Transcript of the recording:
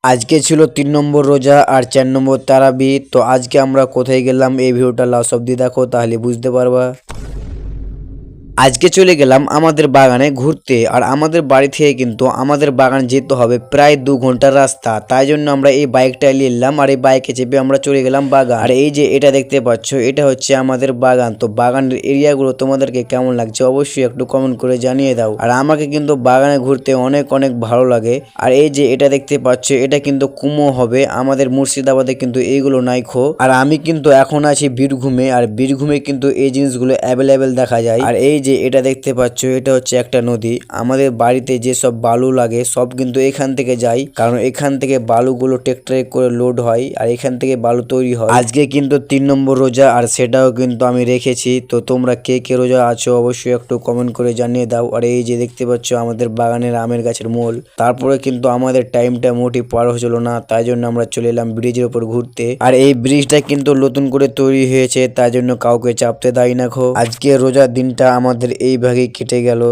আজকে ছিল ৩ নম্বর রোজা আর ৪ নম্বর তারাবি। তো আজকে আমরা কোথায় গেলাম এই ভিডিওটা লাস্ট অব্দি দেখো, তাহলে বুঝতে পারবা। আজকে চলে গেলাম আমাদের বাগানে ঘুরতে, আর আমাদের বাড়ি থেকে কিন্তু আমাদের বাগান যেতে হবে প্রায় 2 ঘন্টার রাস্তা। তাই জন্য আমরা এই বাইকটা নিয়ে এলাম, আর এই বাইকে চেপে আমরা চলে গেলাম বাগান। আর এই যে এটা দেখতে পাচ্ছ, এটা হচ্ছে আমাদের বাগান। তো বাগানের এরিয়াগুলো তোমাদেরকে কেমন লাগছে অবশ্যই একটু কমেন্ট করে জানিয়ে দাও। আর আমাকে কিন্তু বাগানে ঘুরতে অনেক অনেক ভালো লাগে। আর এই যে এটা দেখতে পাচ্ছ, এটা কিন্তু কুমো হবে, আমাদের মুর্শিদাবাদে কিন্তু এইগুলো নাই খো। আর আমি কিন্তু এখন আছি বীরভূমে, আর বীরভূমে কিন্তু এই জিনিসগুলো অ্যাভেলেবেল দেখা যায়। আর এই যে এটা দেখতে পাচ্ছ, এটা হচ্ছে একটা নদী। আমাদের বাড়িতে যে সব বালু লাগে সব কিন্তু এখান থেকে যায়, কারণ এখান থেকে বালুগুলো ট্রেক্টরে করে লোড হয় আর এখান থেকে বালু তৈরি হয়। আজকে কিন্তু ৩ নম্বর রোজা, আর সেটাও কিন্তু আমি রেখেছি। তো তোমরা কে কে রোজা আছো অবশ্যই একটু কমেন্ট করে জানিয়ে দাও। আর এই যে দেখতে পাচ্ছ আমাদের বাগানের আমের গাছের মোল। তারপরে কিন্তু আমাদের টাইমটা মোটেই পার হচ্ছিল না, তাই জন্য আমরা চলে এলাম ব্রিজের উপর ঘুরতে। আর এই ব্রিজটা কিন্তু নতুন করে তৈরি হয়েছে, তাই জন্য কাউকে চাপতে দেয় না খো। আজকে রোজার দিনটা আমাদের এইভাবেই কেটে গেল।